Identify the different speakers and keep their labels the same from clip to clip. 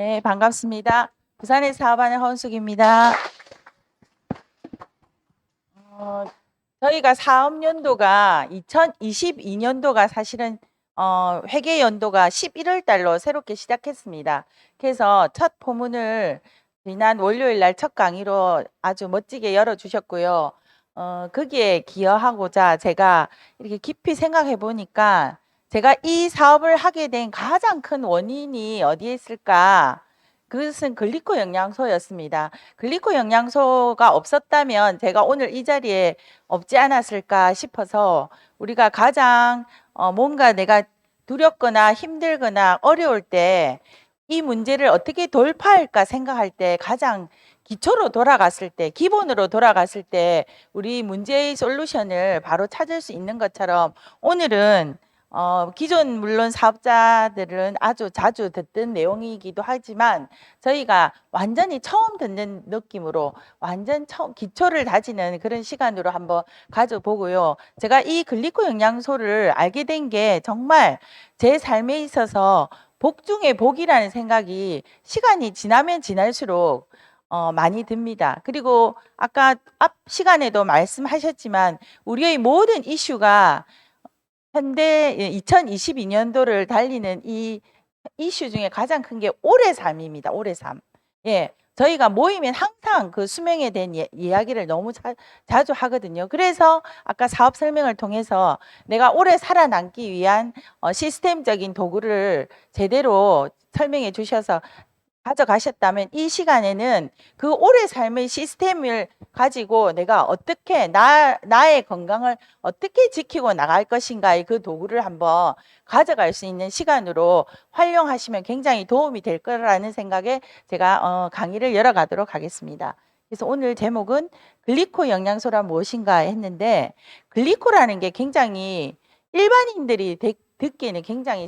Speaker 1: 네, 반갑습니다. 부산에 사업하는 헌숙입니다. 어, 저희가 사업연도가 2022년도가 사실은 회계 연도가 11월 달로 새롭게 시작했습니다. 그래서 첫 포문을 지난 월요일 날 첫 강의로 아주 멋지게 열어주셨고요. 거기에 기여하고자 제가 이렇게 깊이 생각해 보니까 제가 이 사업을 하게 된 가장 큰 원인이 어디에 있을까? 그것은 글리코 영양소였습니다. 글리코 영양소가 없었다면 제가 오늘 이 자리에 없지 않았을까 싶어서 우리가 가장 뭔가 내가 두렵거나 힘들거나 어려울 때 이 문제를 어떻게 돌파할까 생각할 때 가장 기초로 돌아갔을 때, 기본으로 돌아갔을 때 우리 문제의 솔루션을 바로 찾을 수 있는 것처럼 오늘은 기존 물론 사업자들은 아주 자주 듣던 내용이기도 하지만 저희가 완전히 처음 듣는 느낌으로 완전 처음 기초를 다지는 그런 시간으로 한번 가져보고요. 제가 이 글리코 영양소를 알게 된 게 정말 제 삶에 있어서 복 중에 복이라는 생각이 시간이 지나면 지날수록 많이 듭니다. 그리고 아까 앞 시간에도 말씀하셨지만 우리의 모든 이슈가 현대 2022년도를 달리는 이 이슈 중에 가장 큰 게 오래 삶입니다. 오래 삶. 예. 저희가 모이면 항상 그 수명에 대한 이야기를 너무 자주 하거든요. 그래서 아까 사업 설명을 통해서 내가 오래 살아남기 위한 시스템적인 도구를 제대로 설명해 주셔서 가져가셨다면 이 시간에는 그 오래 삶의 시스템을 가지고 내가 어떻게 나의 건강을 어떻게 지키고 나갈 것인가의 그 도구를 한번 가져갈 수 있는 시간으로 활용하시면 굉장히 도움이 될 거라는 생각에 제가 강의를 열어가도록 하겠습니다. 그래서 오늘 제목은 글리코 영양소란 무엇인가 했는데 글리코라는 게 굉장히 일반인들이 듣기에는 굉장히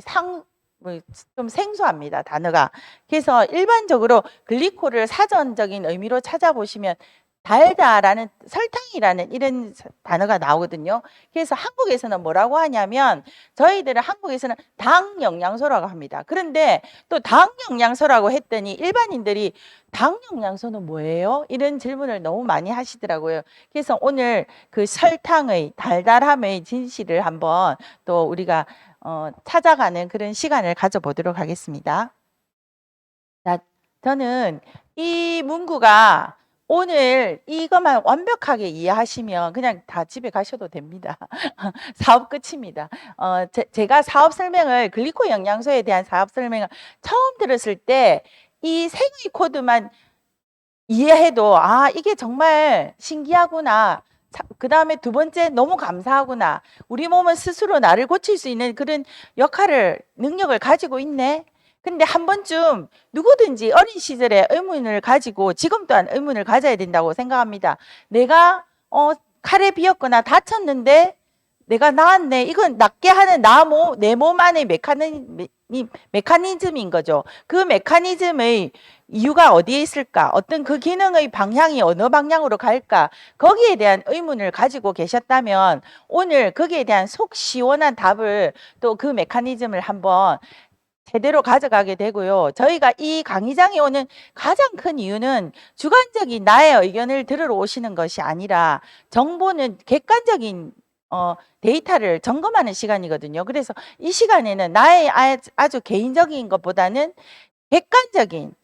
Speaker 1: 좀 생소합니다. 단어가. 그래서 일반적으로 글리코를 사전적인 의미로 찾아보시면 달다라는 설탕이라는 이런 단어가 나오거든요. 그래서 한국에서는 뭐라고 하냐면 저희들은 한국에서는 당 영양소라고 합니다. 그런데 또 당 영양소라고 했더니 일반인들이 당 영양소는 뭐예요? 이런 질문을 너무 많이 하시더라고요. 그래서 오늘 그 설탕의 달달함의 진실을 한번 또 우리가 찾아가는 그런 시간을 가져보도록 하겠습니다. 자, 저는 이 문구가 오늘 이것만 완벽하게 이해하시면 그냥 다 집에 가셔도 됩니다. 사업 끝입니다. 제가 사업 설명을 글리코 영양소에 대한 사업 설명을 처음 들었을 때 이 생의 코드만 이해해도 아 이게 정말 신기하구나. 그 다음에 두 번째 너무 감사하구나. 우리 몸은 스스로 나를 고칠 수 있는 그런 역할을 능력을 가지고 있네. 근데 한 번쯤 누구든지 어린 시절에 의문을 가지고 지금 또한 의문을 가져야 된다고 생각합니다. 내가 칼에 비었거나 다쳤는데 내가 나았네. 이건 낫게 하는 내 몸 안의 메커니즘인 거죠. 그 메커니즘의 이유가 어디에 있을까? 어떤 그 기능의 방향이 어느 방향으로 갈까? 거기에 대한 의문을 가지고 계셨다면 오늘 거기에 대한 속 시원한 답을 또 그 메커니즘을 한번 제대로 가져가게 되고요. 저희가 이 강의장에 오는 가장 큰 이유는 주관적인 나의 의견을 들으러 오시는 것이 아니라 정보는 객관적인 데이터를 점검하는 시간이거든요. 그래서 이 시간에는 나의 아주 개인적인 것보다는 객관적인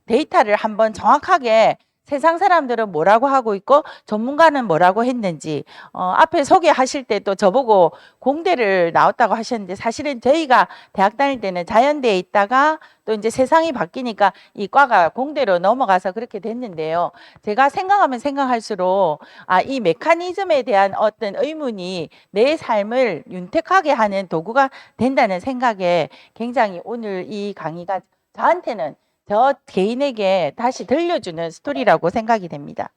Speaker 1: 데이터를 한번 정확하게 세상 사람들은 뭐라고 하고 있고 전문가는 뭐라고 했는지 앞에 소개하실 때 또 저보고 공대를 나왔다고 하셨는데 사실은 저희가 대학 다닐 때는 자연대에 있다가 또 이제 세상이 바뀌니까 이 과가 공대로 넘어가서 그렇게 됐는데요. 제가 생각하면 생각할수록 이 메커니즘에 대한 어떤 의문이 내 삶을 윤택하게 하는 도구가 된다는 생각에 굉장히 오늘 이 강의가 저한테는 저 개인에게 다시 들려주는 스토리라고 생각이 됩니다.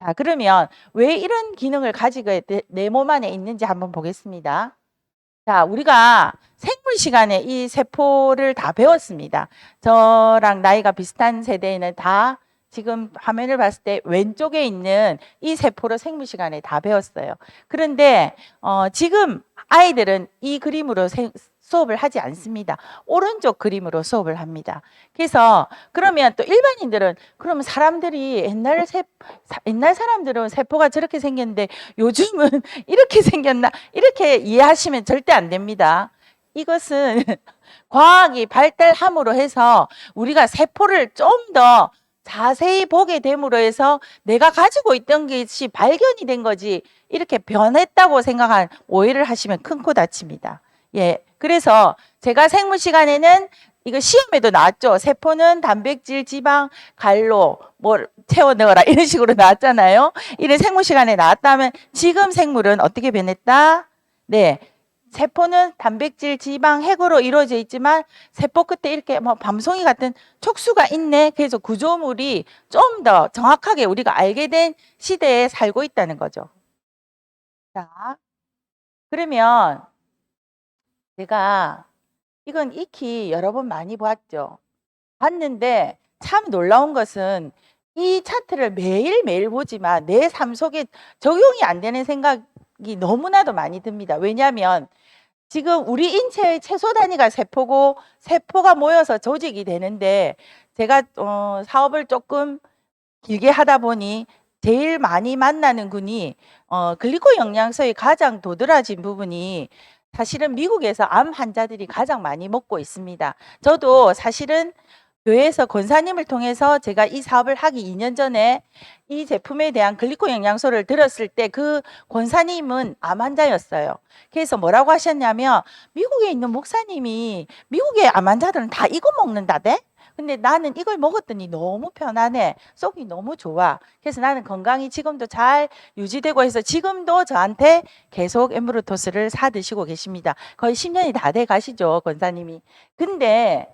Speaker 1: 자, 그러면 왜 이런 기능을 가지고 내 몸 안에 있는지 한번 보겠습니다. 자, 우리가 생물 시간에 이 세포를 다 배웠습니다. 저랑 나이가 비슷한 세대에는 다 지금 화면을 봤을 때 왼쪽에 있는 이 세포를 생물 시간에 다 배웠어요. 그런데 지금 아이들은 이 그림으로 수업을 하지 않습니다. 오른쪽 그림으로 수업을 합니다. 그래서 그러면 또 일반인들은 그러면 사람들이 옛날 사람들은 세포가 저렇게 생겼는데 요즘은 이렇게 생겼나 이렇게 이해하시면 절대 안 됩니다. 이것은 과학이 발달함으로 해서 우리가 세포를 좀 더 자세히 보게 됨으로 해서 내가 가지고 있던 것이 발견이 된 거지 이렇게 변했다고 생각한 오해를 하시면 큰 코 다칩니다. 예, 그래서 제가 생물 시간에는 이거 시험에도 나왔죠. 세포는 단백질, 지방, 갈로 뭘 채워 넣어라 이런 식으로 나왔잖아요. 이런 생물 시간에 나왔다면 지금 생물은 어떻게 변했다? 네. 세포는 단백질, 지방, 핵으로 이루어져 있지만 세포 끝에 이렇게 뭐 밤송이 같은 촉수가 있네. 그래서 구조물이 좀 더 정확하게 우리가 알게 된 시대에 살고 있다는 거죠. 자, 그러면 제가 이건 익히 여러 번 많이 봤죠. 봤는데 참 놀라운 것은 이 차트를 매일매일 보지만 내 삶 속에 적용이 안 되는 생각이 너무나도 많이 듭니다. 왜냐하면 지금 우리 인체의 최소 단위가 세포고 세포가 모여서 조직이 되는데 제가 사업을 조금 길게 하다 보니 제일 많이 만나는 군이 글리코 영양소의 가장 도드라진 부분이 사실은 미국에서 암 환자들이 가장 많이 먹고 있습니다. 저도 사실은 교회에서 권사님을 통해서 제가 이 사업을 하기 2년 전에 이 제품에 대한 글리코 영양소를 들었을 때 그 권사님은 암 환자였어요. 그래서 뭐라고 하셨냐면 미국에 있는 목사님이 미국의 암 환자들은 다 이거 먹는다대? 근데 나는 이걸 먹었더니 너무 편안해. 속이 너무 좋아. 그래서 나는 건강이 지금도 잘 유지되고 해서 지금도 저한테 계속 엠브루토스를 사 드시고 계십니다. 거의 10년이 다 돼 가시죠, 권사님이. 근데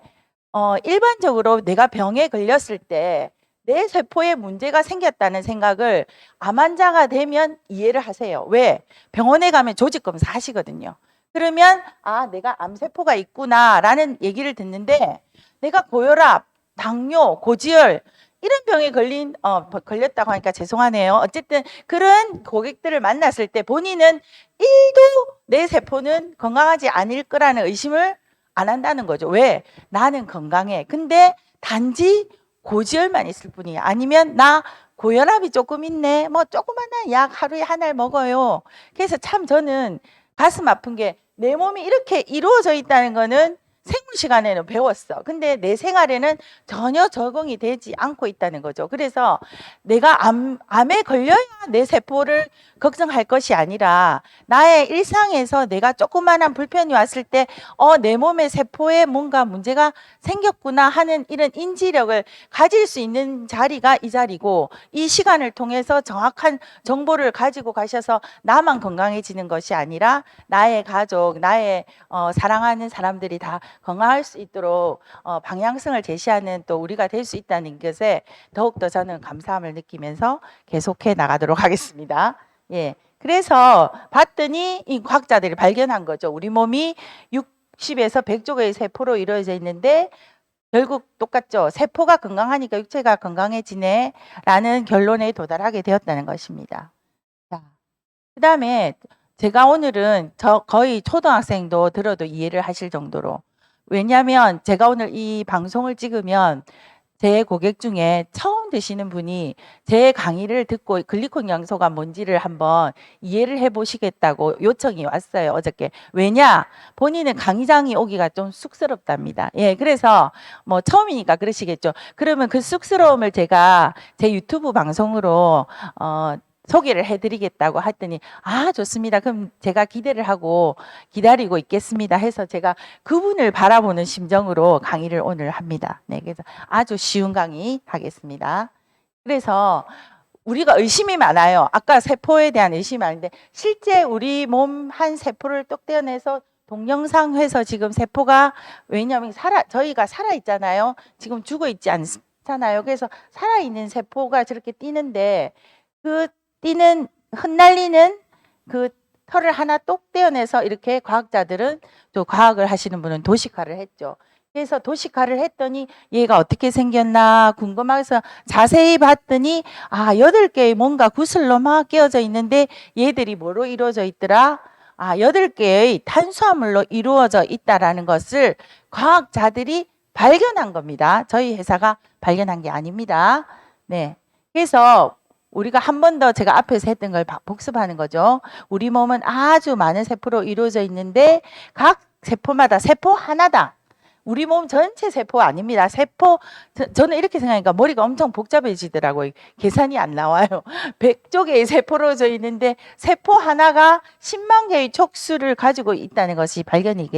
Speaker 1: 일반적으로 내가 병에 걸렸을 때 내 세포에 문제가 생겼다는 생각을 암 환자가 되면 이해를 하세요. 왜? 병원에 가면 조직 검사 하시거든요. 그러면 아, 내가 암세포가 있구나라는 얘기를 듣는데 내가 고혈압, 당뇨, 고지혈 이런 병에 걸렸다고 하니까 죄송하네요. 어쨌든 그런 고객들을 만났을 때 본인은 1도 내 세포는 건강하지 않을 거라는 의심을 안 한다는 거죠. 왜? 나는 건강해. 근데 단지 고지혈만 있을 뿐이야. 아니면 나 고혈압이 조금 있네. 뭐 조그마한 약 하루에 하나를 먹어요. 그래서 참 저는 가슴 아픈 게 내 몸이 이렇게 이루어져 있다는 거는 생물 시간에는 배웠어. 근데 내 생활에는 전혀 적응이 되지 않고 있다는 거죠. 그래서 내가 암에 걸려야 내 세포를 걱정할 것이 아니라 나의 일상에서 내가 조그마한 불편이 왔을 때 내 몸의 세포에 뭔가 문제가 생겼구나 하는 이런 인지력을 가질 수 있는 자리가 이 자리고 이 시간을 통해서 정확한 정보를 가지고 가셔서 나만 건강해지는 것이 아니라 나의 가족, 나의 사랑하는 사람들이 다 건강할 수 있도록 방향성을 제시하는 또 우리가 될 수 있다는 것에 더욱더 저는 감사함을 느끼면서 계속해 나가도록 하겠습니다. 예. 그래서 봤더니 이 과학자들이 발견한 거죠. 우리 몸이 60에서 100조의 세포로 이루어져 있는데 결국 똑같죠. 세포가 건강하니까 육체가 건강해지네 라는 결론에 도달하게 되었다는 것입니다. 자, 그 다음에 제가 오늘은 거의 초등학생도 들어도 이해를 하실 정도로 왜냐하면 제가 오늘 이 방송을 찍으면 제 고객 중에 처음 드시는 분이 제 강의를 듣고 글리콘 영양소가 뭔지를 한번 이해를 해보시겠다고 요청이 왔어요, 어저께. 왜냐? 본인은 강의장이 오기가 좀 쑥스럽답니다. 예, 그래서 뭐 처음이니까 그러시겠죠. 그러면 그 쑥스러움을 제가 제 유튜브 방송으로 소개를 해드리겠다고 했더니 좋습니다. 그럼 제가 기대를 하고 기다리고 있겠습니다 해서 제가 그분을 바라보는 심정으로 강의를 오늘 합니다. 네, 그래서 아주 쉬운 강의 하겠습니다. 그래서 우리가 의심이 많아요. 아까 세포에 대한 의심이 많은데 실제 우리 몸 한 세포를 똑 떼어내서 동영상 해서 지금 세포가 왜냐하면 저희가 살아있잖아요. 지금 죽어있지 않잖아요. 그래서 살아있는 세포가 저렇게 뛰는데 그 뛰는 흩날리는 그 털을 하나 똑 떼어내서 이렇게 과학자들은 또 과학을 하시는 분은 도식화를 했죠. 그래서 도식화를 했더니 얘가 어떻게 생겼나 궁금해서 자세히 봤더니 8개의 뭔가 구슬로 막 끼어져 있는데 얘들이 뭐로 이루어져 있더라? 8개의 탄수화물로 이루어져 있다라는 것을 과학자들이 발견한 겁니다. 저희 회사가 발견한 게 아닙니다. 네. 그래서 우리가 한 번 더 제가 앞에서 했던 걸 복습하는 거죠. 우리 몸은 아주 많은 세포로 이루어져 있는데 각 세포마다 세포 하나당 우리 몸 전체 세포 아닙니다. 세포 저는 이렇게 생각하니까 머리가 엄청 복잡해지더라고요. 계산이 안 나와요. 100조 개의 세포로 져 있는데 세포 하나가 10만 개의 촉수를 가지고 있다는 것이 발견이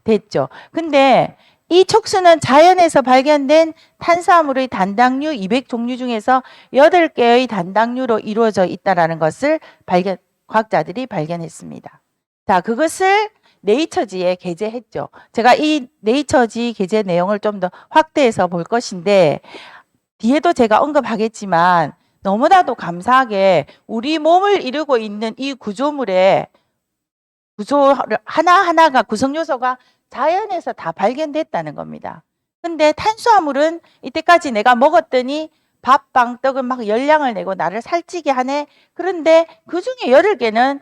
Speaker 1: 됐죠. 근데 이 촉수는 자연에서 발견된 탄수화물의 단당류 200종류 중에서 8개의 단당류로 이루어져 있다는 것을 과학자들이 발견했습니다. 자, 그것을 네이처지에 게재했죠. 제가 이 네이처지 게재 내용을 좀 더 확대해서 볼 것인데 뒤에도 제가 언급하겠지만 너무나도 감사하게 우리 몸을 이루고 있는 이 구조물의 구조 하나하나가 구성 요소가 자연에서 다 발견됐다는 겁니다. 근데 탄수화물은 이때까지 내가 먹었더니 밥, 빵, 떡은 막 열량을 내고 나를 살찌게 하네. 그런데 그중에 8개는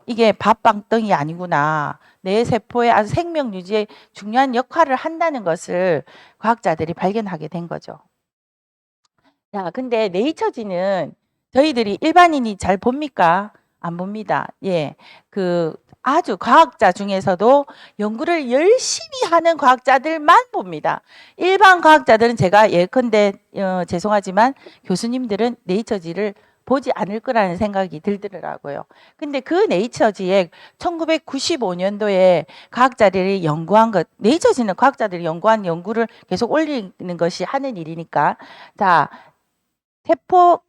Speaker 1: 이게 밥, 빵, 떡이 아니구나. 내 세포의 아주 생명 유지에 중요한 역할을 한다는 것을 과학자들이 발견하게 된 거죠. 자, 근데 네이처지는 저희들이 일반인이 잘 봅니까? 안 봅니다. 예. 아주 과학자 중에서도 연구를 열심히 하는 과학자들만 봅니다. 일반 과학자들은 제가 예컨대 죄송하지만 교수님들은 네이처지를 보지 않을 거라는 생각이 들더라고요. 근데 그 네이처지에 1995년도에 과학자들이 연구한 것, 네이처지는 과학자들이 연구한 연구를 계속 올리는 것이 하는 일이니까. 자, 세포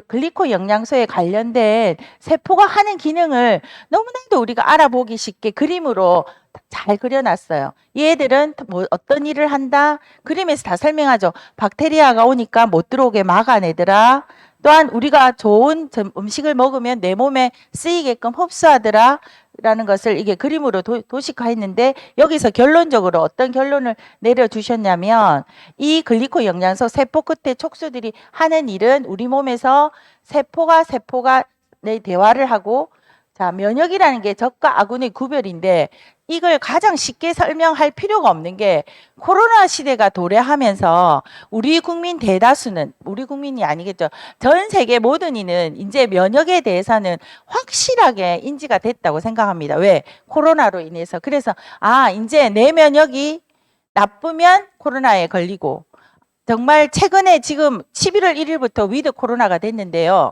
Speaker 1: 글리코 영양소에 관련된 세포가 하는 기능을 너무나도 우리가 알아보기 쉽게 그림으로 잘 그려놨어요. 얘들은 뭐 어떤 일을 한다? 그림에서 다 설명하죠. 박테리아가 오니까 못 들어오게 막아내더라. 또한 우리가 좋은 음식을 먹으면 내 몸에 쓰이게끔 흡수하더라. 라는 것을 이게 그림으로 도식화했는데 여기서 결론적으로 어떤 결론을 내려주셨냐면 이 글리코 영양소 세포 끝에 촉수들이 하는 일은 우리 몸에서 세포가 내 대화를 하고 자, 면역이라는 게 적과 아군의 구별인데 이걸 가장 쉽게 설명할 필요가 없는 게 코로나 시대가 도래하면서 우리 국민 대다수는 우리 국민이 아니겠죠. 전 세계 모든 이는 이제 면역에 대해서는 확실하게 인지가 됐다고 생각합니다. 왜? 코로나로 인해서. 그래서 이제 내 면역이 나쁘면 코로나에 걸리고 정말 최근에 지금 11월 1일부터 위드 코로나가 됐는데요.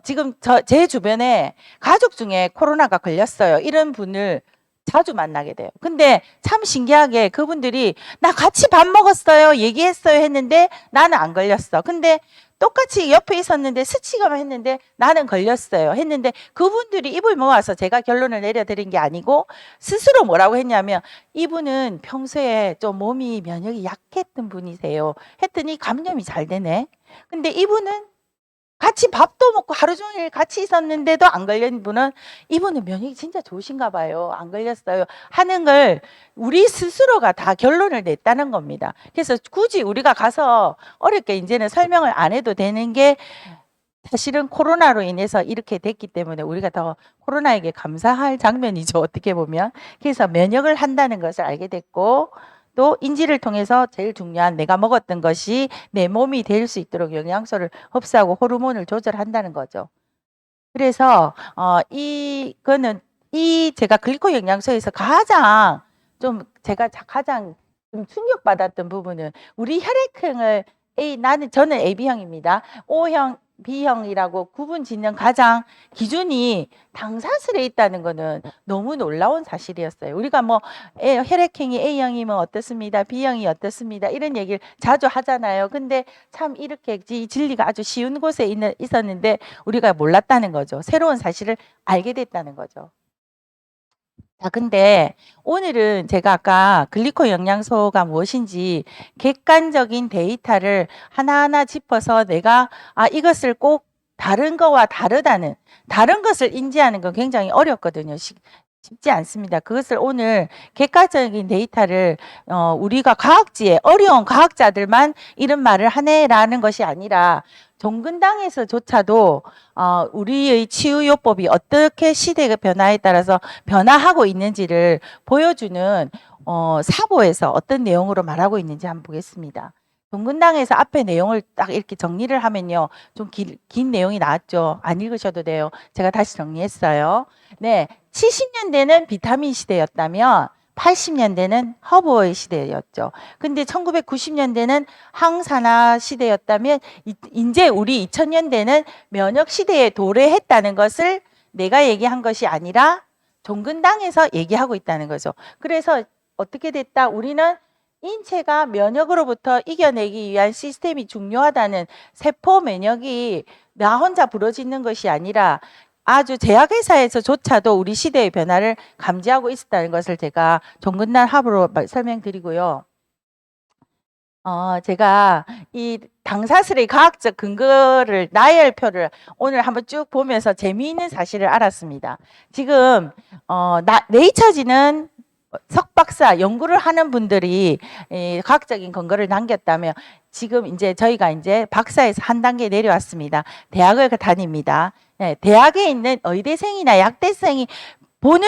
Speaker 1: 지금 제 주변에 가족 중에 코로나가 걸렸어요. 이런 분을 자주 만나게 돼요. 근데 참 신기하게 그분들이 나 같이 밥 먹었어요. 얘기했어요. 했는데 나는 안 걸렸어. 근데 똑같이 옆에 있었는데 스치기만 했는데 나는 걸렸어요. 했는데 그분들이 입을 모아서 제가 결론을 내려드린 게 아니고 스스로 뭐라고 했냐면 이분은 평소에 좀 몸이 면역이 약했던 분이세요. 했더니 감염이 잘 되네. 근데 이분은 같이 밥도 먹고 하루 종일 같이 있었는데도 안 걸린 분은 이분은 면역이 진짜 좋으신가 봐요. 안 걸렸어요. 하는 걸 우리 스스로가 다 결론을 냈다는 겁니다. 그래서 굳이 우리가 가서 어렵게 이제는 설명을 안 해도 되는 게 사실은 코로나로 인해서 이렇게 됐기 때문에 우리가 더 코로나에게 감사할 장면이죠. 어떻게 보면. 그래서 면역을 한다는 것을 알게 됐고 또 인지를 통해서 제일 중요한 내가 먹었던 것이 내 몸이 될 수 있도록 영양소를 흡수하고 호르몬을 조절한다는 거죠. 그래서 이거는 제가 글리코 영양소에서 가장 좀 충격받았던 부분은 우리 혈액형을 저는 AB형입니다. O형, B형이라고 구분 짓는 가장 기준이 당사슬에 있다는 거는 너무 놀라운 사실이었어요. 우리가 뭐 혈액형이 A형이면 어떻습니다. B형이 어떻습니다. 이런 얘기를 자주 하잖아요. 근데 참 이렇게 이 진리가 아주 쉬운 곳에 있었는데 우리가 몰랐다는 거죠. 새로운 사실을 알게 됐다는 거죠. 자, 근데 오늘은 제가 아까 글리코 영양소가 무엇인지 객관적인 데이터를 하나하나 짚어서 내가 이것을 꼭 다른 거와 다른 것을 인지하는 건 굉장히 어렵거든요. 쉽지 않습니다. 그것을 오늘 객관적인 데이터를 우리가 과학지에 어려운 과학자들만 이런 말을 하네라는 것이 아니라 종근당에서조차도 우리의 치유요법이 어떻게 시대의 변화에 따라서 변화하고 있는지를 보여주는 사보에서 어떤 내용으로 말하고 있는지 한번 보겠습니다. 종근당에서 앞에 내용을 딱 이렇게 정리를 하면요. 좀 긴 내용이 나왔죠. 안 읽으셔도 돼요. 제가 다시 정리했어요. 네, 70년대는 비타민 시대였다면 80년대는 허브의 시대였죠. 근데 1990년대는 항산화 시대였다면 이제 우리 2000년대는 면역 시대에 도래했다는 것을 내가 얘기한 것이 아니라 종근당에서 얘기하고 있다는 거죠. 그래서 어떻게 됐다? 우리는 인체가 면역으로부터 이겨내기 위한 시스템이 중요하다는 세포 면역이 나 혼자 부러지는 것이 아니라 아주 제약회사에서조차도 우리 시대의 변화를 감지하고 있었다는 것을 제가 종근당 합으로 설명드리고요. 제가 이 당사슬의 과학적 근거를 나열표를 오늘 한번 쭉 보면서 재미있는 사실을 알았습니다. 지금 네이처지는 석박사 연구를 하는 분들이 과학적인 근거를 남겼다면 지금 이제 저희가 이제 박사에서 한 단계 내려왔습니다. 대학을 다닙니다. 네, 대학에 있는 의대생이나 약대생이 보는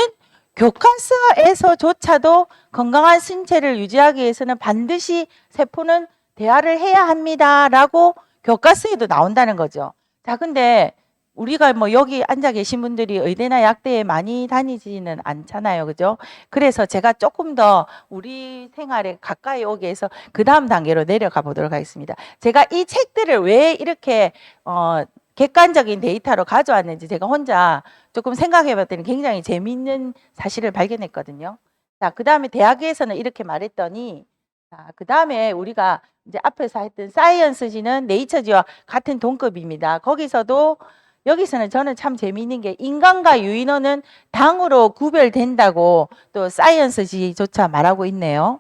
Speaker 1: 교과서에서조차도 건강한 신체를 유지하기 위해서는 반드시 세포는 대화를 해야 합니다라고 교과서에도 나온다는 거죠. 자, 근데 우리가 뭐 여기 앉아 계신 분들이 의대나 약대에 많이 다니지는 않잖아요. 그죠? 그래서 제가 조금 더 우리 생활에 가까이 오게 해서 그 다음 단계로 내려가 보도록 하겠습니다. 제가 이 책들을 왜 이렇게 객관적인 데이터로 가져왔는지 제가 혼자 조금 생각해 봤더니 굉장히 재미있는 사실을 발견했거든요. 자, 그 다음에 대학에서는 이렇게 말했더니, 자, 그 다음에 우리가 이제 앞에서 했던 사이언스지는 네이처지와 같은 동급입니다. 거기서도 여기서는 저는 참 재미있는 게 인간과 유인원은 당으로 구별된다고 또 사이언스지조차 말하고 있네요.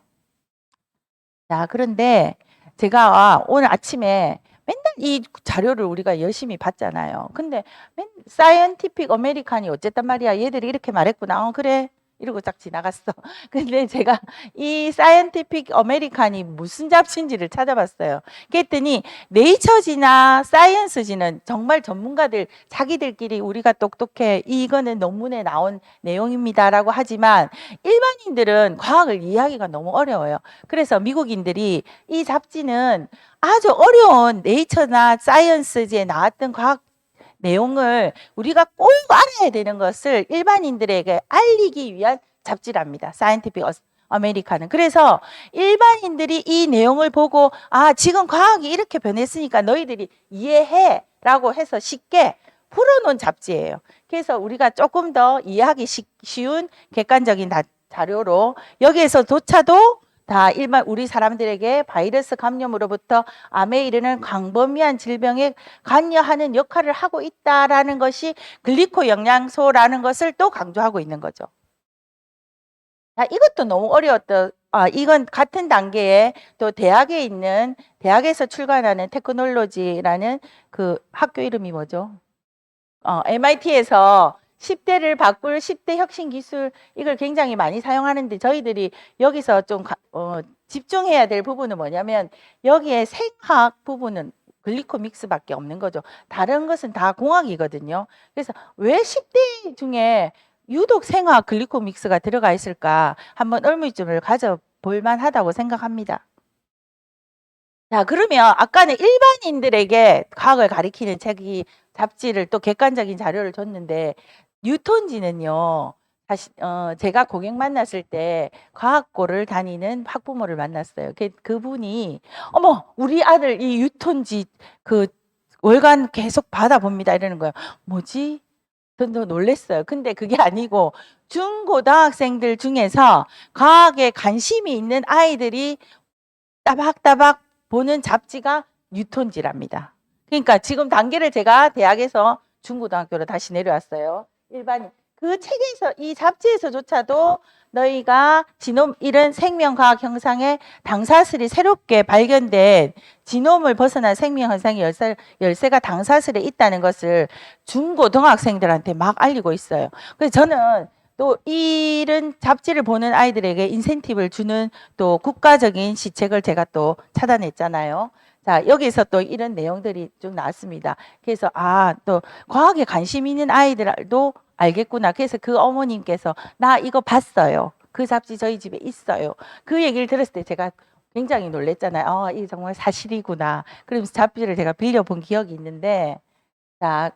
Speaker 1: 자, 그런데 제가 오늘 아침에 맨날 이 자료를 우리가 열심히 봤잖아요. 근데 사이언티픽 아메리칸이 어쨌단 말이야. 얘들이 이렇게 말했구나. 그래. 이러고 딱 지나갔어. 근데 제가 이 사이언티픽 아메리칸이 무슨 잡지인지를 찾아봤어요. 그랬더니 네이처지나 사이언스지는 정말 전문가들 자기들끼리 우리가 똑똑해. 이거는 논문에 나온 내용입니다라고 하지만 일반인들은 과학을 이해하기가 너무 어려워요. 그래서 미국인들이 이 잡지는 아주 어려운 네이처나 사이언스지에 나왔던 과학 내용을 우리가 꼭 알아야 되는 것을 일반인들에게 알리기 위한 잡지랍니다. 사이언티픽 아메리카는. 그래서 일반인들이 이 내용을 보고 지금 과학이 이렇게 변했으니까 너희들이 이해해 라고 해서 쉽게 풀어놓은 잡지예요. 그래서 우리가 조금 더 이해하기 쉬운 객관적인 자료로 여기에서조차도 다 일반 우리 사람들에게 바이러스 감염으로부터 암에 이르는 광범위한 질병에 관여하는 역할을 하고 있다라는 것이 글리코 영양소라는 것을 또 강조하고 있는 거죠. 자, 이것도 너무 어려웠던 이건 같은 단계에 또 대학에서 출간하는 테크놀로지라는 그 학교 이름이 뭐죠? MIT에서 10대를 바꿀 10대 혁신 기술 이걸 굉장히 많이 사용하는데 저희들이 여기서 좀 집중해야 될 부분은 뭐냐면 여기에 생화학 부분은 글리코믹스밖에 없는 거죠. 다른 것은 다 공학이거든요. 그래서 왜 10대 중에 유독 생화학 글리코믹스가 들어가 있을까 한번 의문점을 가져볼 만하다고 생각합니다. 자, 그러면 아까는 일반인들에게 과학을 가리키는 책이 잡지를 또 객관적인 자료를 줬는데 뉴턴지는요. 제가 고객 만났을 때 과학고를 다니는 학부모를 만났어요. 그분이 어머 우리 아들 이 뉴턴지 그 월간 계속 받아봅니다 이러는 거예요. 뭐지? 저도 놀랬어요. 근데 그게 아니고 중고등학생들 중에서 과학에 관심이 있는 아이들이 따박따박 보는 잡지가 뉴턴지랍니다. 그러니까 지금 단계를 제가 대학에서 중고등학교로 다시 내려왔어요. 일반인. 그 책에서 이 잡지에서조차도 너희가 지놈 이런 생명과학 형상의 당사슬이 새롭게 발견된 지놈을 벗어난 생명 현상의 열쇠가 당사슬에 있다는 것을 중고등학생들한테 막 알리고 있어요. 그래서 저는 또 이런 잡지를 보는 아이들에게 인센티브를 주는 또 국가적인 시책을 제가 또 찾아냈잖아요. 자, 여기서 또 이런 내용들이 쭉 나왔습니다. 그래서 또 과학에 관심 있는 아이들도 알겠구나. 그래서 그 어머님께서 나 이거 봤어요. 그 잡지 저희 집에 있어요. 그 얘기를 들었을 때 제가 굉장히 놀랬잖아요. 이게 정말 사실이구나. 그러면서 잡지를 제가 빌려본 기억이 있는데, 자,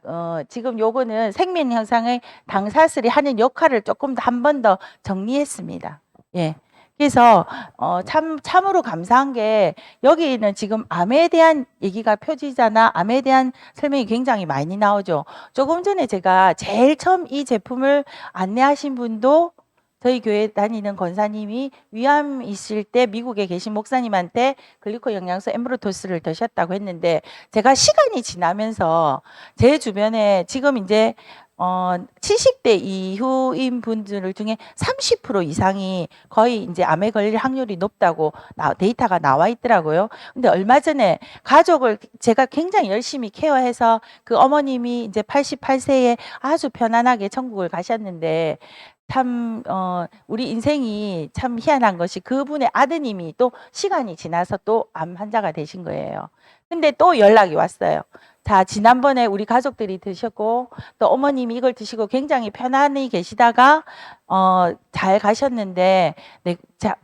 Speaker 1: 지금 요거는 생명 현상의 당사슬이 하는 역할을 조금 더 한 번 더 정리했습니다. 예. 그래서 참으로 감사한 게 여기는 지금 암에 대한 얘기가 표지잖아. 암에 대한 설명이 굉장히 많이 나오죠. 조금 전에 제가 제일 처음 이 제품을 안내하신 분도 저희 교회 다니는 권사님이 위암 있을 때 미국에 계신 목사님한테 글리코 영양소 엠브로토스를 드셨다고 했는데, 제가 시간이 지나면서 제 주변에 지금 이제 70대 이후인 분들 중에 30% 이상이 거의 이제 암에 걸릴 확률이 높다고 데이터가 나와 있더라고요. 근데 얼마 전에 가족을 제가 굉장히 열심히 케어해서 그 어머님이 이제 88세에 아주 편안하게 천국을 가셨는데, 참 우리 인생이 참 희한한 것이 그분의 아드님이 또 시간이 지나서 또 암 환자가 되신 거예요. 근데 또 연락이 왔어요. 자, 지난번에 우리 가족들이 드셨고 또 어머님이 이걸 드시고 굉장히 편안히 계시다가 잘 가셨는데,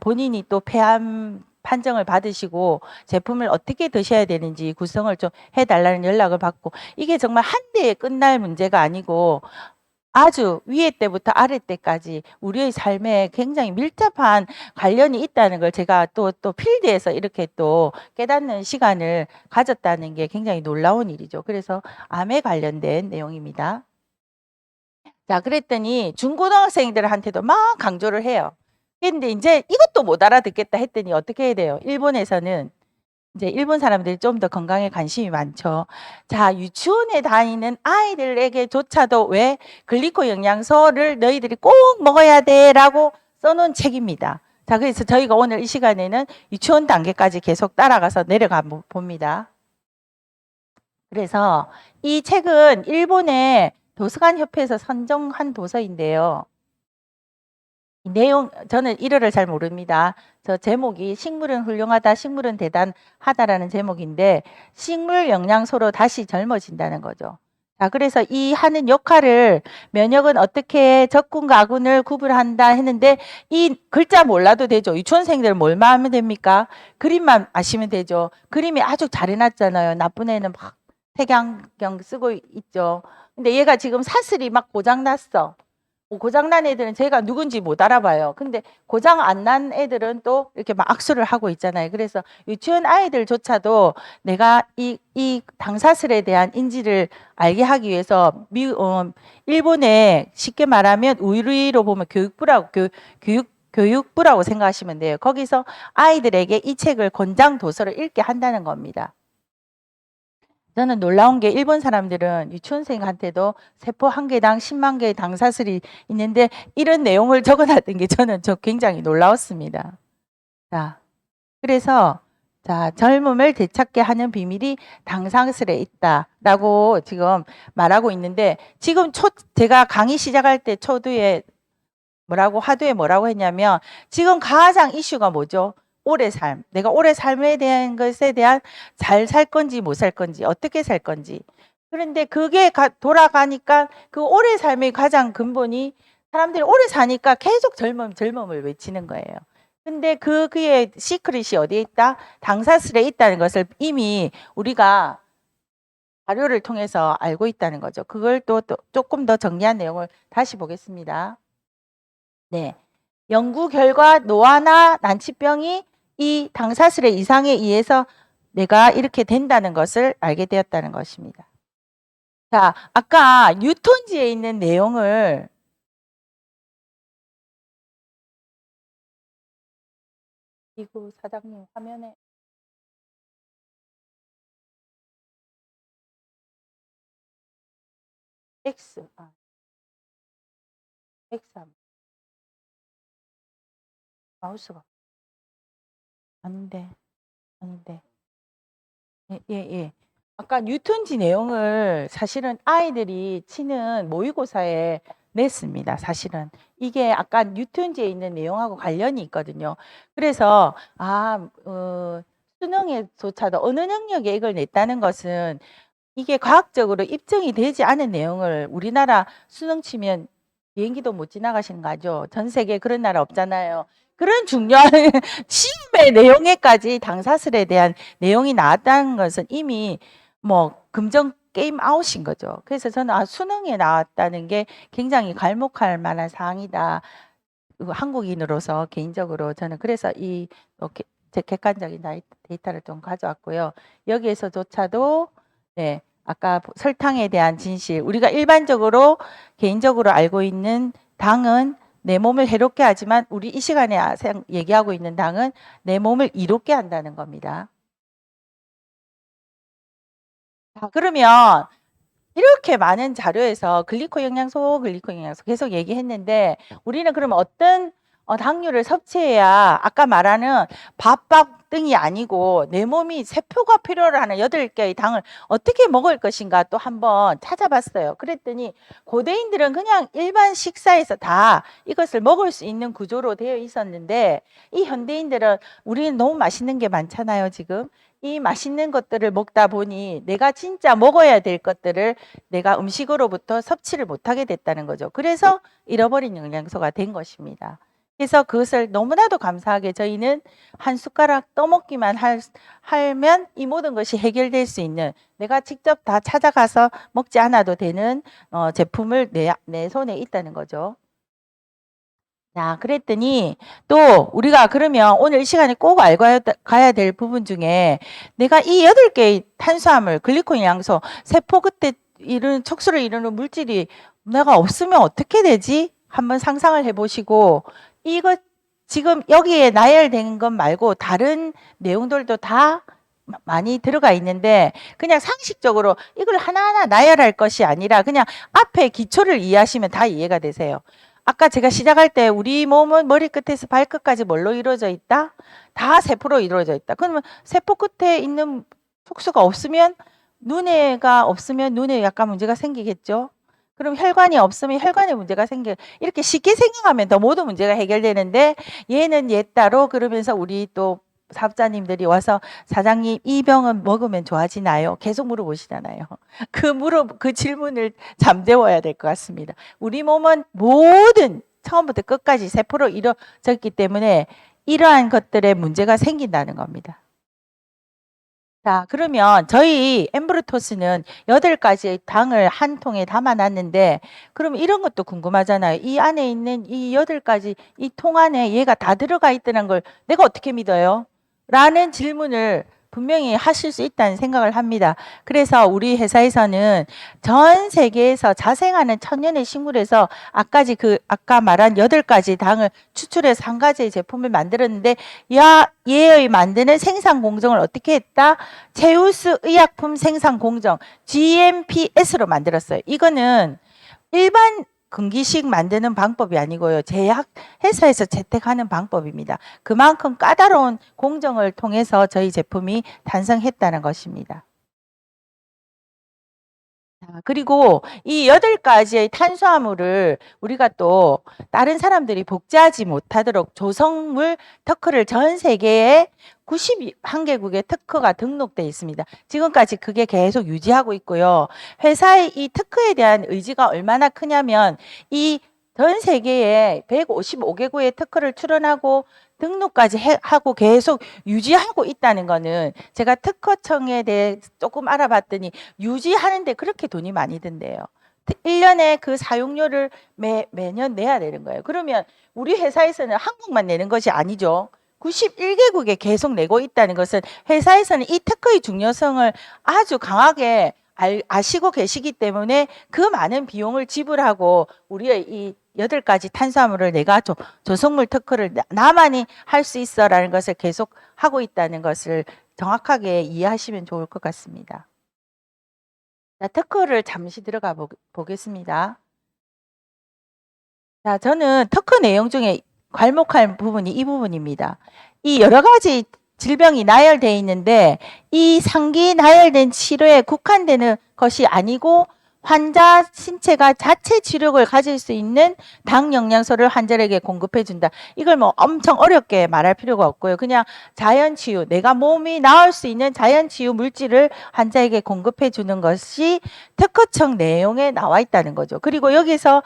Speaker 1: 본인이 또 폐암 판정을 받으시고 제품을 어떻게 드셔야 되는지 구성을 좀 해달라는 연락을 받고, 이게 정말 한 대에 끝날 문제가 아니고 아주 위에 때부터 아래 때까지 우리의 삶에 굉장히 밀접한 관련이 있다는 걸 제가 또 필드에서 이렇게 또 깨닫는 시간을 가졌다는 게 굉장히 놀라운 일이죠. 그래서 암에 관련된 내용입니다. 자, 그랬더니 중고등학생들한테도 막 강조를 해요. 근데 이제 이것도 못 알아듣겠다 했더니 어떻게 해야 돼요? 일본에서는 이제 일본 사람들이 좀 더 건강에 관심이 많죠. 자, 유치원에 다니는 아이들에게조차도 왜 글리코 영양소를 너희들이 꼭 먹어야 돼라고 써놓은 책입니다. 자, 그래서 저희가 오늘 이 시간에는 유치원 단계까지 계속 따라가서 내려가 봅니다. 그래서 이 책은 일본의 도서관 협회에서 선정한 도서인데요. 내용, 저는 일어를 잘 모릅니다. 저 제목이 식물은 훌륭하다, 식물은 대단하다라는 제목인데, 식물 영양소로 다시 젊어진다는 거죠. 자, 그래서 이 하는 역할을 면역은 어떻게 적군과 아군을 구분한다 했는데, 이 글자 몰라도 되죠. 유치원생들 뭘만 하면 됩니까? 그림만 아시면 되죠. 그림이 아주 잘 해놨잖아요. 나쁜 애는 막 색안경 쓰고 있죠. 근데 얘가 지금 사슬이 막 고장났어. 고장난 애들은 제가 누군지 못 알아봐요. 근데 고장 안 난 애들은 또 이렇게 막 악수를 하고 있잖아요. 그래서 유치원 아이들조차도 내가 이 당사슬에 대한 인지를 알게 하기 위해서 일본에 쉽게 말하면 우리로 보면 교육부라고 생각하시면 돼요. 거기서 아이들에게 이 책을 권장 도서를 읽게 한다는 겁니다. 저는 놀라운 게 일본 사람들은 유치원생한테도 세포 한 개당 10만 개의 당사슬이 있는데 이런 내용을 적어놨던 게 저는 굉장히 놀라웠습니다. 자, 그래서 젊음을 되찾게 하는 비밀이 당사슬에 있다라고 지금 말하고 있는데, 지금 제가 강의 시작할 때 화두에 뭐라고 했냐면, 지금 가장 이슈가 뭐죠? 오래 삶. 내가 오래 삶에 대한 것에 대한 잘 살 건지 못 살 건지 어떻게 살 건지. 그런데 그게 돌아가니까 그 오래 삶의 가장 근본이, 사람들이 오래 사니까 계속 젊음을 외치는 거예요. 근데 그의 시크릿이 어디에 있다? 당사슬에 있다는 것을 이미 우리가 자료를 통해서 알고 있다는 거죠. 그걸 또 조금 더 정리한 내용을 다시 보겠습니다. 네. 연구 결과 노화나 난치병이 이 당사슬의 이상에 의해서 내가 이렇게 된다는 것을 알게 되었다는 것입니다. 자, 아까 뉴턴지에 있는 내용을 이구 사장님 화면에 X 마우스가 아닌데 예. 아까 뉴턴지 내용을 사실은 아이들이 치는 모의고사에 냈습니다. 사실은 이게 아까 뉴턴지에 있는 내용하고 관련이 있거든요. 그래서 수능에조차도 어느 영역에 이걸 냈다는 것은 이게 과학적으로 입증이 되지 않은 내용을 우리나라 수능 치면 비행기도 못 지나가시는 거죠. 전 세계에 그런 나라 없잖아요. 그런 중요한 시험의 내용에까지 당사슬에 대한 내용이 나왔다는 것은 이미 뭐 금전 게임 아웃인 거죠. 그래서 저는 수능에 나왔다는 게 굉장히 괄목할 만한 사항이다. 한국인으로서 개인적으로 저는 그래서 제 객관적인 데이터를 좀 가져왔고요. 여기에서조차도 네, 아까 설탕에 대한 진실, 우리가 일반적으로 개인적으로 알고 있는 당은 내 몸을 해롭게 하지만 우리 이 시간에 얘기하고 있는 당은 내 몸을 이롭게 한다는 겁니다. 자, 그러면 이렇게 많은 자료에서 글리코 영양소 계속 얘기했는데 우리는 그럼 어떤 당류를 섭취해야 아까 말하는 밥밥 등이 아니고 내 몸이 세포가 필요로 하는 8개의 당을 어떻게 먹을 것인가 또 한번 찾아봤어요. 그랬더니 고대인들은 그냥 일반 식사에서 다 이것을 먹을 수 있는 구조로 되어 있었는데 이 현대인들은 우리는 너무 맛있는 게 많잖아요, 지금. 이 맛있는 것들을 먹다 보니 내가 진짜 먹어야 될 것들을 내가 음식으로부터 섭취를 못하게 됐다는 거죠. 그래서 잃어버린 영양소가 된 것입니다. 그래서 그것을 너무나도 감사하게 저희는 한 숟가락 떠먹기만 하면 이 모든 것이 해결될 수 있는 내가 직접 다 찾아가서 먹지 않아도 되는 제품을 내 손에 있다는 거죠. 자, 그랬더니 또 우리가 그러면 오늘 이 시간에 꼭 알고 가야 될 부분 중에 내가 이 8개의 탄수화물, 글리콘 영양소, 세포 끝에 이루는 척수를 이루는 물질이 내가 없으면 어떻게 되지? 한번 상상을 해보시고 이거 지금 여기에 나열된 것 말고 다른 내용들도 다 많이 들어가 있는데 그냥 상식적으로 이걸 하나하나 나열할 것이 아니라 그냥 앞에 기초를 이해하시면 다 이해가 되세요. 아까 제가 시작할 때 우리 몸은 머리끝에서 발끝까지 뭘로 이루어져 있다? 다 세포로 이루어져 있다. 그러면 세포 끝에 있는 촉수가 없으면 눈에가 없으면 눈에 약간 문제가 생기겠죠. 그럼 혈관이 없으면 혈관에 문제가 생겨. 이렇게 쉽게 생각하면 더 모든 문제가 해결되는데 얘는 얘 따로 그러면서 우리 또 사업자님들이 와서 사장님 이 병은 먹으면 좋아지나요? 계속 물어보시잖아요. 그 질문을 잠재워야 될 것 같습니다. 우리 몸은 모든 처음부터 끝까지 세포로 이루어졌기 때문에 이러한 것들에 문제가 생긴다는 겁니다. 자, 그러면 저희 엠브루토스는 8가지의 당을 한 통에 담아놨는데 그럼 이런 것도 궁금하잖아요. 이 안에 있는 이 8가지 이 통 안에 얘가 다 들어가 있다는 걸 내가 어떻게 믿어요? 라는 질문을 분명히 하실 수 있다는 생각을 합니다. 그래서 우리 회사에서는 전 세계에서 자생하는 천년의 식물에서 아까 말한 8가지 당을 추출해서 한 가지의 제품을 만들었는데 얘의 만드는 생산 공정을 어떻게 했다? 제우스 의약품 생산 공정 GMPS로 만들었어요. 이거는 일반 금기식 만드는 방법이 아니고요. 제약 회사에서 채택하는 방법입니다. 그만큼 까다로운 공정을 통해서 저희 제품이 탄생했다는 것입니다. 그리고 이 8가지의 탄수화물을 우리가 또 다른 사람들이 복제하지 못하도록 조성물 특허를 전 세계에 91개국의 특허가 등록되어 있습니다. 지금까지 그게 계속 유지하고 있고요. 회사의 이 특허에 대한 의지가 얼마나 크냐면 이 전 세계에 155개국의 특허를 출원하고 등록까지 하고 계속 유지하고 있다는 거는 제가 특허청에 대해 조금 알아봤더니 유지하는데 그렇게 돈이 많이 든대요. 1년에 그 사용료를 매년 내야 되는 거예요. 그러면 우리 회사에서는 한국만 내는 것이 아니죠. 91개국에 계속 내고 있다는 것은 회사에서는 이 특허의 중요성을 아주 강하게 아시고 계시기 때문에 그 많은 비용을 지불하고 우리의 이 8가지 탄수화물을 내가 조성물 특허를 나만이 할 수 있어라는 것을 계속 하고 있다는 것을 정확하게 이해하시면 좋을 것 같습니다. 자, 특허를 잠시 들어가 보겠습니다. 자, 저는 특허 내용 중에 괄목할 부분이 이 부분입니다. 이 여러 가지 질병이 나열되어 있는데 이 상기 나열된 치료에 국한되는 것이 아니고 환자 신체가 자체 지력을 가질 수 있는 당 영양소를 환자에게 공급해 준다. 이걸 뭐 엄청 어렵게 말할 필요가 없고요. 그냥 자연치유, 내가 몸이 나을 수 있는 자연치유 물질을 환자에게 공급해 주는 것이 특허청 내용에 나와 있다는 거죠. 그리고 여기서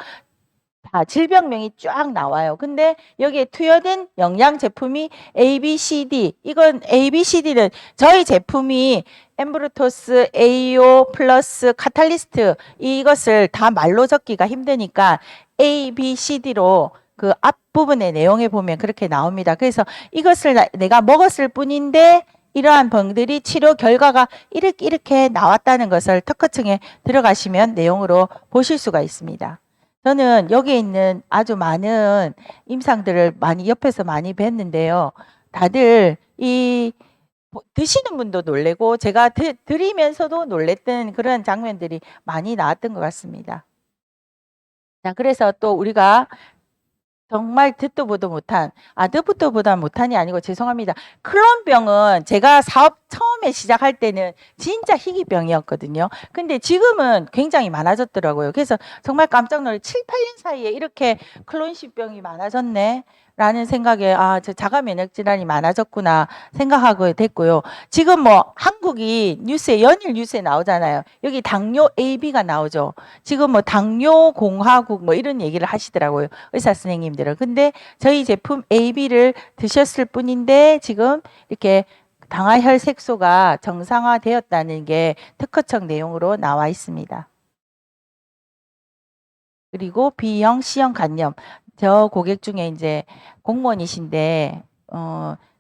Speaker 1: 다 질병명이 쫙 나와요. 근데 여기에 투여된 영양 제품이 A, B, C, D. 이건 A, B, C, D는 저희 제품이 엠브루토스, AO 플러스 카탈리스트 이것을 다 말로 적기가 힘드니까 A, B, C, D로 그 앞부분의 내용에 보면 그렇게 나옵니다. 그래서 이것을 내가 먹었을 뿐인데 이러한 병들이 치료 결과가 이렇게 나왔다는 것을 특허청에 들어가시면 내용으로 보실 수가 있습니다. 저는 여기에 있는 아주 많은 임상들을 많이 옆에서 많이 뵀는데요. 다들 이 드시는 분도 놀래고 제가 드리면서도 놀랬던 그런 장면들이 많이 나왔던 것 같습니다. 자, 그래서 또 우리가 정말 듣도 보도 못한, 듣도 보다 못한이 아니고 죄송합니다. 클론병은 제가 사업 처음에 시작할 때는 진짜 희귀병이었거든요. 근데 지금은 굉장히 많아졌더라고요. 그래서 정말 깜짝 놀래 7, 8년 사이에 이렇게 클론식병이 많아졌네. 라는 생각에 저 자가 면역 질환이 많아졌구나 생각하고 됐고요. 지금 뭐 한국이 뉴스에 연일 뉴스에 나오잖아요. 여기 당뇨 AB가 나오죠. 지금 뭐 당뇨 공화국 뭐 이런 얘기를 하시더라고요. 의사 선생님들은. 근데 저희 제품 AB를 드셨을 뿐인데 지금 이렇게 당화혈색소가 정상화되었다는 게 특허청 내용으로 나와 있습니다. 그리고 B형, C형 간염. 저 고객 중에 이제 공무원이신데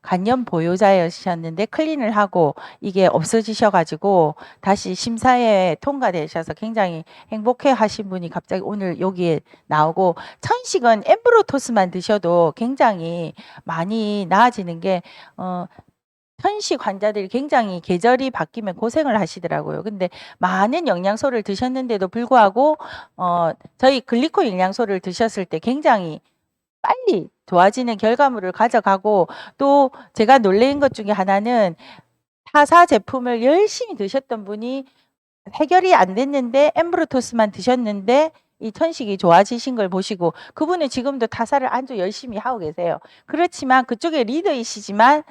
Speaker 1: 간염 보유자였셨는데 클린을 하고 이게 없어지셔가지고 다시 심사에 통과되셔서 굉장히 행복해 하신 분이 갑자기 오늘 여기에 나오고, 천식은 엠브로토스만 드셔도 굉장히 많이 나아지는 게 천식 환자들이 굉장히 계절이 바뀌면 고생을 하시더라고요. 근데 많은 영양소를 드셨는데도 불구하고 저희 글리코 영양소를 드셨을 때 굉장히 빨리 좋아지는 결과물을 가져가고, 또 제가 놀란 것 중에 하나는 타사 제품을 열심히 드셨던 분이 해결이 안 됐는데 엠브로토스만 드셨는데 이 천식이 좋아지신 걸 보시고 그분은 지금도 타사를 아주 열심히 하고 계세요. 그렇지만 그쪽에 리더이시지만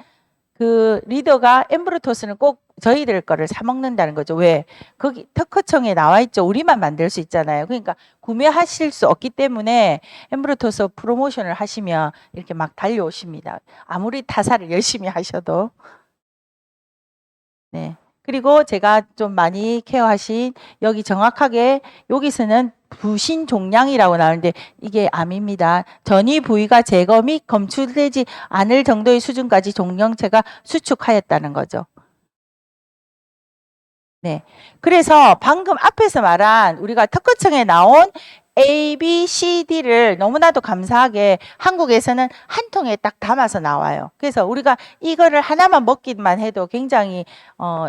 Speaker 1: 그 리더가 엠브루토스는 꼭 저희들 거를 사 먹는다는 거죠. 왜? 거기 특허청에 나와 있죠. 우리만 만들 수 있잖아요. 그러니까 구매하실 수 없기 때문에 엠브루토스 프로모션을 하시면 이렇게 막 달려오십니다. 아무리 타사를 열심히 하셔도. 네. 그리고 제가 좀 많이 케어하신 여기 정확하게 여기서는 부신 종양이라고 나오는데 이게 암입니다. 전이 부위가 제거 및 검출되지 않을 정도의 수준까지 종양체가 수축하였다는 거죠. 네. 그래서 방금 앞에서 말한 우리가 특허청에 나온 A, B, C, D를 너무나도 감사하게 한국에서는 한 통에 딱 담아서 나와요. 그래서 우리가 이거를 하나만 먹기만 해도 굉장히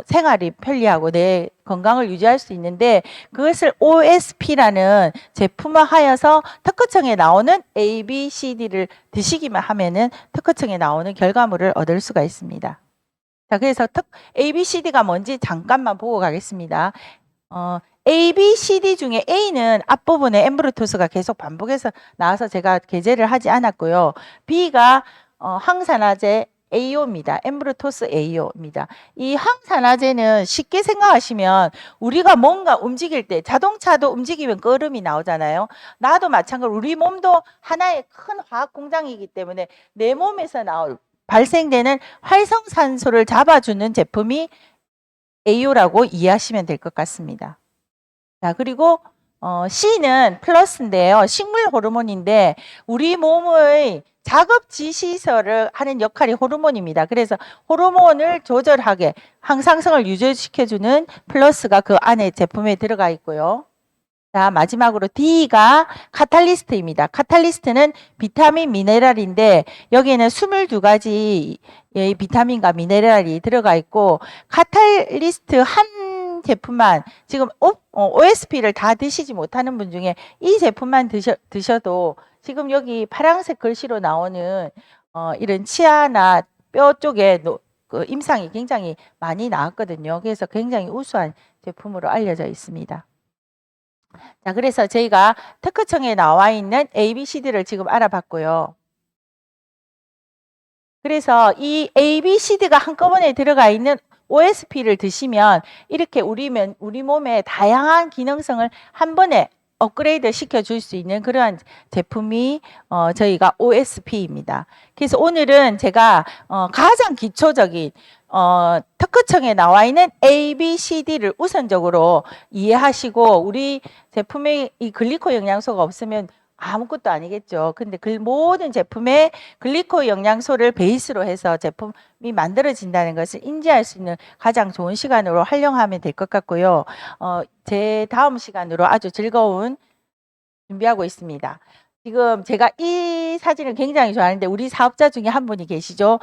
Speaker 1: 생활이 편리하고 내 건강을 유지할 수 있는데, 그것을 OSP라는 제품화하여서 특허청에 나오는 A, B, C, D를 드시기만 하면은 특허청에 나오는 결과물을 얻을 수가 있습니다. 자, 그래서 A, B, C, D가 뭔지 잠깐만 보고 가겠습니다. A, B, C, D 중에 A는 앞부분에 엠브루토스가 계속 반복해서 나와서 제가 게재를 하지 않았고요. B가 항산화제 AO입니다. 엠브루토스 AO입니다. 이 항산화제는 쉽게 생각하시면 우리가 뭔가 움직일 때 자동차도 움직이면 끄름이 나오잖아요. 나도 마찬가지로 우리 몸도 하나의 큰 화학 공장이기 때문에 내 몸에서 발생되는 활성산소를 잡아주는 제품이 AO라고 이해하시면 될 것 같습니다. 자, 그리고 C는 플러스인데요. 식물 호르몬인데 우리 몸의 작업 지시설을 하는 역할이 호르몬입니다. 그래서 호르몬을 조절하게 항상성을 유지시켜주는 플러스가 그 안에 제품에 들어가 있고요. 자, 마지막으로 D가 카탈리스트입니다. 카탈리스트는 비타민 미네랄인데 여기에는 22가지의 비타민과 미네랄이 들어가 있고, 카탈리스트 한 제품만 지금 OSP를 다 드시지 못하는 분 중에 이 제품만 드셔도 지금 여기 파란색 글씨로 나오는 이런 치아나 뼈 쪽에 그 임상이 굉장히 많이 나왔거든요. 그래서 굉장히 우수한 제품으로 알려져 있습니다. 자, 그래서 저희가 특허청에 나와 있는 ABCD를 지금 알아봤고요. 그래서 이 ABCD가 한꺼번에 들어가 있는 OSP를 드시면 이렇게 우리 몸의 다양한 기능성을 한 번에 업그레이드 시켜줄 수 있는 그러한 제품이 저희가 OSP입니다. 그래서 오늘은 제가 가장 기초적인 특허청에 나와 있는 ABCD를 우선적으로 이해하시고 우리 제품의 이 글리코 영양소가 없으면 아무것도 아니겠죠. 근데 그 모든 제품에 글리코 영양소를 베이스로 해서 제품이 만들어진다는 것을 인지할 수 있는 가장 좋은 시간으로 활용하면 될 것 같고요. 제 다음 시간으로 아주 즐거운 준비하고 있습니다. 지금 제가 이 사진을 굉장히 좋아하는데 우리 사업자 중에 한 분이 계시죠.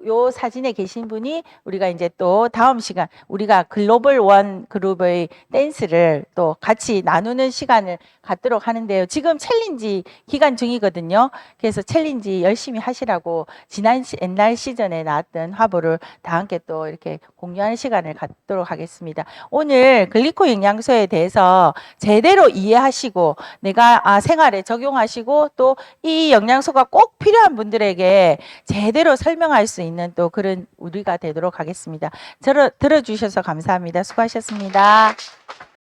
Speaker 1: 요 사진에 계신 분이 우리가 이제 또 다음 시간 우리가 글로벌 원 그룹의 댄스를 또 같이 나누는 시간을 갖도록 하는데요. 지금 챌린지 기간 중이거든요. 그래서 챌린지 열심히 하시라고 지난 옛날 시즌에 나왔던 화보를 다 함께 또 이렇게 공유하는 시간을 갖도록 하겠습니다. 오늘 글리코 영양소에 대해서 제대로 이해하시고 내가 생활에 적용하시고 또 이 영양소가 꼭 필요한 분들에게 제대로 설명할 수 있는 또 그런 우리가 되도록 하겠습니다. 들어주셔서 감사합니다. 수고하셨습니다.